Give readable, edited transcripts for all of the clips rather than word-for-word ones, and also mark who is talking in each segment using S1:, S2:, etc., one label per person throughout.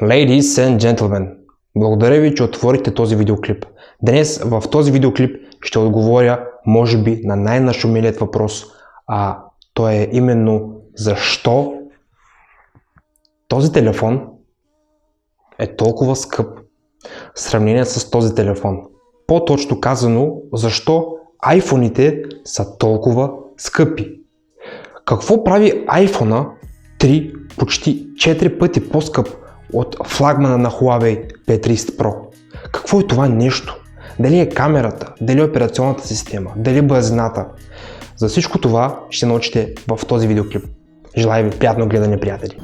S1: Ladies and gentlemen, благодаря ви, че отворихте този видеоклип. Днес в този видеоклип ще отговоря, може би, на най-нашумелият въпрос, а то е именно защо този телефон е толкова скъп в сравнение с този телефон. По-точно казано, защо айфоните са толкова скъпи. Какво прави iPhone 3 почти 4 пъти по-скъп от флагмана на Huawei P30 Pro? Какво е това нещо? Дали е камерата, дали е операционната система, дали бързината? За всичко това ще научите в този видеоклип. Желая ви приятно гледане, приятели!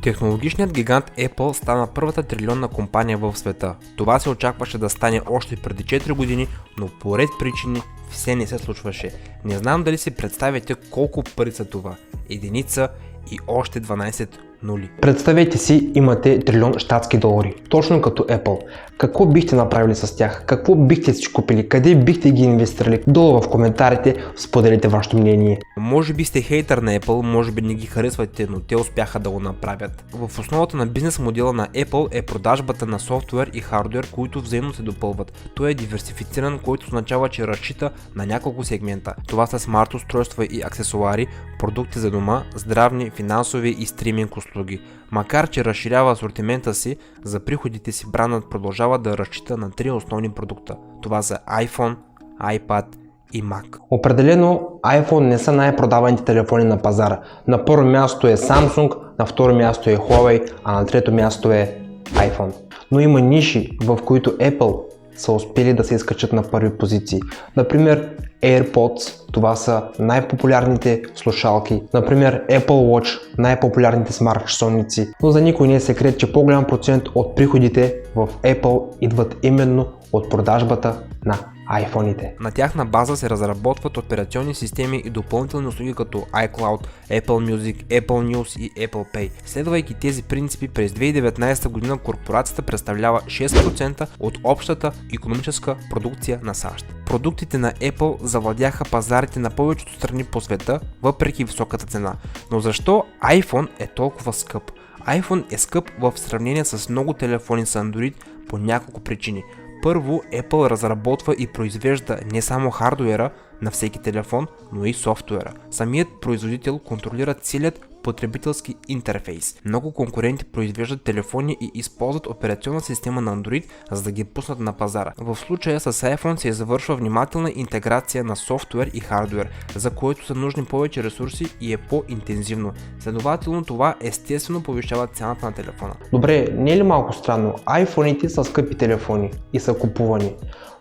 S2: Технологичният гигант Apple стана първата трилионна компания в света. Това се очакваше да стане още преди 4 години, но по ред причини все не се случваше. Не знам дали си представяте колко пари са това. Единица и още 12 нули.
S1: Представете си, имате трилион щатски долари, точно като Apple. Какво бихте направили с тях? Какво бихте си купили? Къде бихте ги инвестирали? Долу в коментарите споделите вашето мнение.
S2: Може би сте хейтър на Apple, може би не ги харесвате, но те успяха да го направят. В основата на бизнес модела на Apple е продажбата на софтуер и хардуер, които взаимно се допълват. Той е диверсифициран, който означава, че разчита на няколко сегмента. Това са смарт устройства и аксесуари, продукти за дома, здравни, финансови и стриминг услуги. Макар че разширява асортимента си, за приходите си брандът продължава да разчита на 3 основни продукта. Това са iPhone, iPad и Mac.
S1: Определено iPhone не са най-продаваните телефони на пазара. На първо място е Samsung, на второ място е Huawei, а на трето място е iPhone. Но има ниши, в които Apple са успели да се изкачат на първи позиции. Например AirPods, това са най-популярните слушалки. Например Apple Watch, най-популярните смарт часовници. Но за никой не е секрет, че по-голям процент от приходите в Apple идват именно от продажбата на iPhone-ите.
S2: На тяхна база се разработват операционни системи и допълнителни услуги като iCloud, Apple Music, Apple News и Apple Pay. Следвайки тези принципи, през 2019 година корпорацията представлява 6% от общата икономическа продукция на САЩ. Продуктите на Apple завладяха пазарите на повечето страни по света, въпреки високата цена. Но защо iPhone е толкова скъп? iPhone е скъп в сравнение с много телефони с Android по няколко причини. Първо, Apple разработва и произвежда не само хардуера на всеки телефон, но и софтуера. Самият производител контролира целият потребителски интерфейс. Много конкуренти произвеждат телефони и използват операционна система на Android, за да ги пуснат на пазара. В случая с iPhone се завършва внимателна интеграция на софтуер и хардуер, за което са нужни повече ресурси и е по-интензивно. Следователно това естествено повишава цената на телефона.
S1: Добре, не е ли малко странно? iPhone-ите са скъпи телефони и са купувани.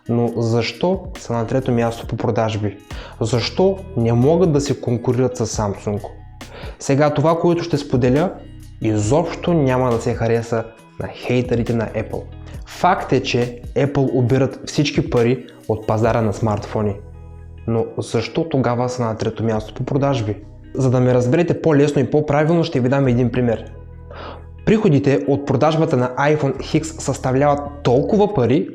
S1: Но защо са на трето място по продажби? Защо не могат да се конкурират с Samsung? Сега това, което ще споделя, изобщо няма да се хареса на хейтерите на Apple. Факт е, че Apple обират всички пари от пазара на смартфони. Но защо тогава са на трето място по продажби? За да ме разберете по-лесно и по-правилно, ще ви дам един пример. Приходите от продажбата на iPhone X съставляват толкова пари,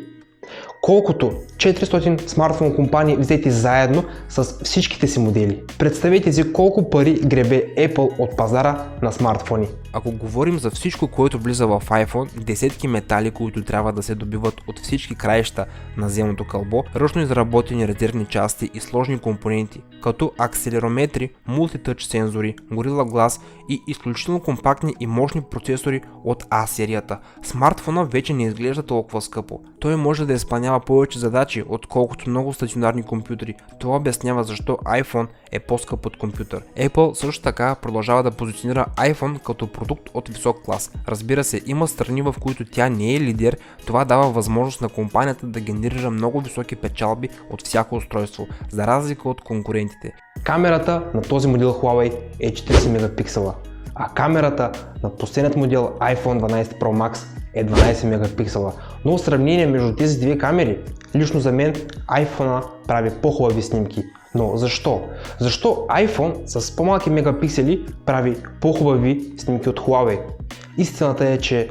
S1: колкото 400 смартфон компании взети заедно с всичките си модели. Представете си колко пари гребе Apple от пазара на смартфони.
S2: Ако говорим за всичко, което влиза в iPhone, десетки метали, които трябва да се добиват от всички краища на земното кълбо, ръчно изработени резервни части и сложни компоненти, като акселерометри, мултитъч сензори, Gorilla Glass и изключително компактни и мощни процесори от A серията, смартфона вече не изглежда толкова скъпо. Той може да изпълнява повече задачи, отколкото много стационарни компютри. Това обяснява защо iPhone е по-скъп от компютър. Apple също така продължава да позиционира iPhone като продукт от висок клас. Разбира се, има страни, в които тя не е лидер, това дава възможност на компанията да генерира много високи печалби от всяко устройство, за разлика от конкурентите.
S1: Камерата на този модел Huawei е 40 мегапиксела, а камерата на последният модел iPhone 12 Pro Max е 12 мегапиксела. Но в сравнение между тези две камери, лично за мен iPhone прави по-хубави снимки. Но защо? Защо iPhone с по-малки мегапиксели прави по-хубави снимки от Huawei? Истината е, че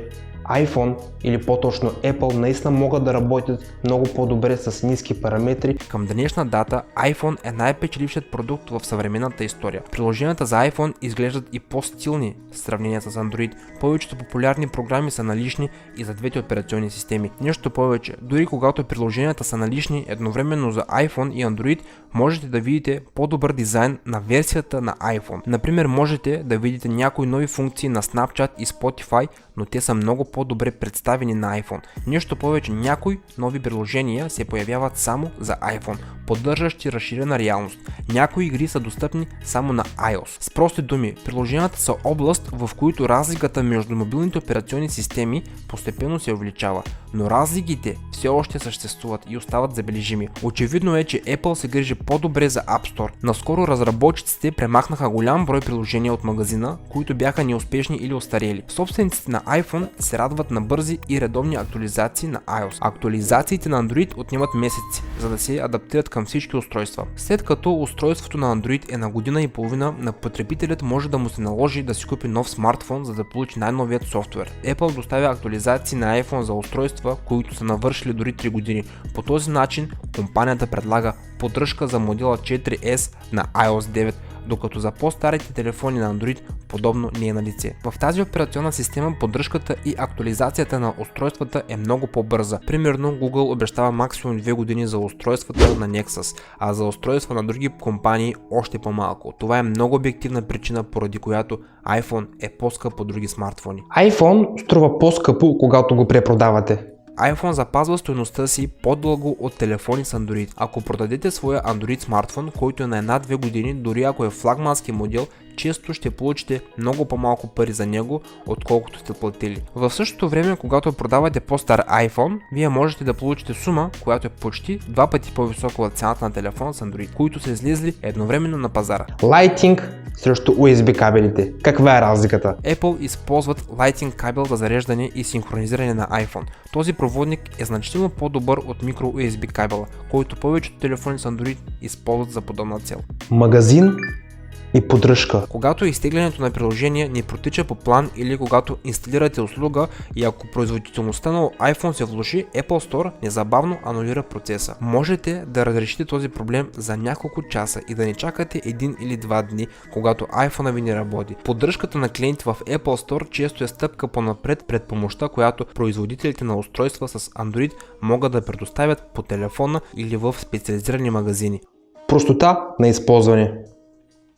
S1: iPhone или по-точно Apple наистина могат да работят много по-добре с ниски параметри.
S2: Към днешна дата iPhone е най-печелившият продукт в съвременната история. Приложенията за iPhone изглеждат и по-стилни в сравнение с Android. Повечето популярни програми са налични и за двете операционни системи. Нещо повече, дори когато приложенията са налични едновременно за iPhone и Android, можете да видите по-добър дизайн на версията на iPhone. Например, можете да видите някои нови функции на Snapchat и Spotify, но те са много по-добре представени на iPhone. Нещо повече, някои нови приложения се появяват само за iPhone, поддържащи разширена реалност. Някои игри са достъпни само на iOS. С прости думи, приложенията са област, в които разликата между мобилните операционни системи постепенно се увеличава, но разликите все още съществуват и остават забележими. Очевидно е, че Apple се грижи по-добре за App Store. Наскоро разработчиците премахнаха голям брой приложения от магазина, които бяха неуспешни или остарели. Собствениците на iPhone се радват на бързи и редовни актуализации на iOS. Актуализациите на Android отнемат месеци, за да се адаптират към всички устройства. След като устройството на Android е на година и половина, на потребителят може да му се наложи да си купи нов смартфон, за да получи най-новият софтуер. Apple доставя актуализации на iPhone за устройства, които са навършили дори 3 години. По този начин компанията предлага поддръжка за модела 4S на iOS 9, докато за по-старите телефони на Android подобно не е на лице. В тази операционна система поддръжката и актуализацията на устройствата е много по-бърза. Примерно Google обещава максимум 2 години за устройствата на Nexus, а за устройства на други компании още по-малко. Това е много обективна причина, поради която iPhone е по-скъп от други смартфони.
S1: iPhone струва по-скъпо, когато го препродавате.
S2: iPhone запазва стойността си по-дълго от телефони с Android. Ако продадете своя Android смартфон, който е на 1-2 години, дори ако е флагмански модел, често ще получите много по-малко пари за него, отколкото сте платили. В същото време, когато продавате по-стар iPhone, вие можете да получите сума, която е почти 2 пъти по-висока от цената на телефон с Android, които са излезли едновременно на пазара.
S1: Lighting срещу USB кабелите. Каква е разликата?
S2: Apple използват Lightning кабел за зареждане и синхронизиране на iPhone. Този проводник е значително по-добър от микро USB кабела, който повечето телефони с Android използват за подобна цел.
S1: Магазин и поддръжка.
S2: Когато изтеглянето на приложение не протича по план или когато инсталирате услуга и ако производителността на iPhone се влоши, Apple Store незабавно анулира процеса. Можете да разрешите този проблем за няколко часа и да не чакате 1 или 2 дни, когато iPhone ви не работи. Поддръжката на клиенти в Apple Store често е стъпка по-напред пред помощта, която производителите на устройства с Android могат да предоставят по телефона или в специализирани магазини.
S1: Простота на използване.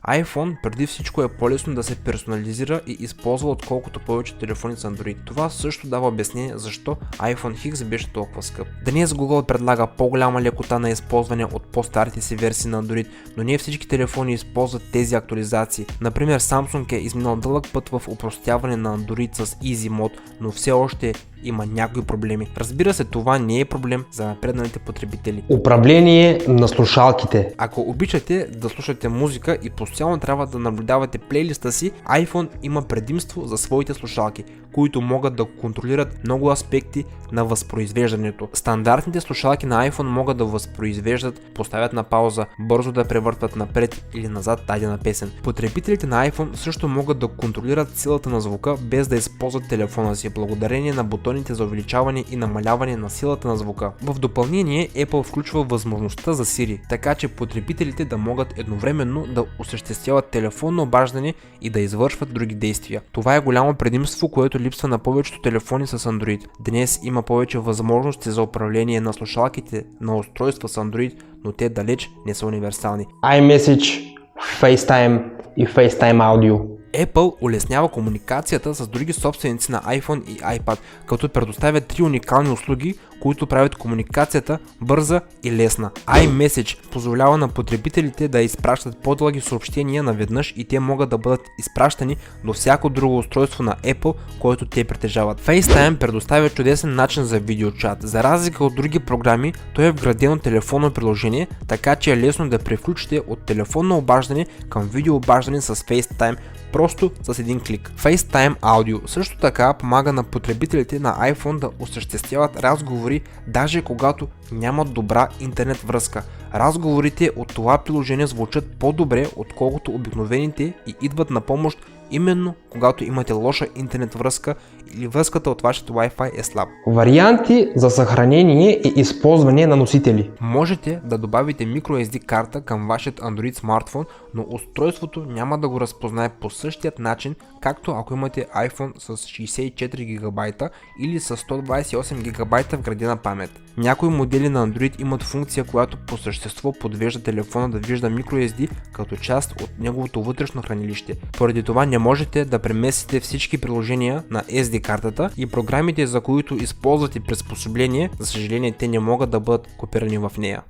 S2: iPhone преди всичко е по-лесно да се персонализира и използва, отколкото повече телефони с Android. Това също дава обяснение защо iPhone X беше толкова скъп. Днес Google предлага по-голяма лекота на използване от по-старите си версии на Android, но не всички телефони използват тези актуализации. Например, Samsung е изминал дълъг път в упростяване на Android с Easy Mode, но все още има някои проблеми. Разбира се, това не е проблем за напредналите потребители.
S1: Управление на слушалките.
S2: Ако обичате да слушате музика и постоянно трябва да наблюдавате плейлиста си, iPhone има предимство за своите слушалки, които могат да контролират много аспекти на възпроизвеждането. Стандартните слушалки на iPhone могат да възпроизвеждат, поставят на пауза, бързо да превъртат напред или назад дадена песен. Потребителите на iPhone също могат да контролират силата на звука без да използват телефона си, благодарение на бутоните за увеличаване и намаляване на силата на звука. В допълнение, Apple включва възможността за Siri, така че потребителите да могат едновременно да осъществяват телефонно обаждане и да извършват други действия. Това е голямо предимство, което липсва на повечето телефони с Android. Днес има повече възможности за управление на слушалките на устройства с Android, но те далеч не са универсални.
S1: iMessage, FaceTime и FaceTime Audio.
S2: Apple улеснява комуникацията с други собственици на iPhone и iPad, като предоставя 3 уникални услуги, които правят комуникацията бърза и лесна. iMessage позволява на потребителите да изпращат по-дълги съобщения наведнъж и те могат да бъдат изпращани до всяко друго устройство на Apple, което те притежават. FaceTime предоставя чудесен начин за видеочат. За разлика от други програми, той е вградено телефонно приложение, така че е лесно да превключите от телефонно обаждане към видеообаждане с FaceTime просто с един клик. FaceTime Audio също така помага на потребителите на iPhone да осъществяват разговори, даже когато нямат добра интернет връзка. Разговорите от това приложение звучат по-добре, отколкото обикновените и идват на помощ именно когато имате лоша интернет връзка или връзката от вашето Wi-Fi е слаб.
S1: Варианти за съхранение и използване на носители.
S2: Можете да добавите microSD карта към вашият Android смартфон, но устройството няма да го разпознае по същият начин, както ако имате iPhone с 64 ГБ или с 128 ГБ вградена памет. Някои модели на Android имат функция, която по същество подвежда телефона да вижда microSD като част от неговото вътрешно хранилище. Поради това не можете да преместите всички приложения на SD картата и програмите, за които използвате приспособление, за съжаление те не могат да бъдат копирани в нея.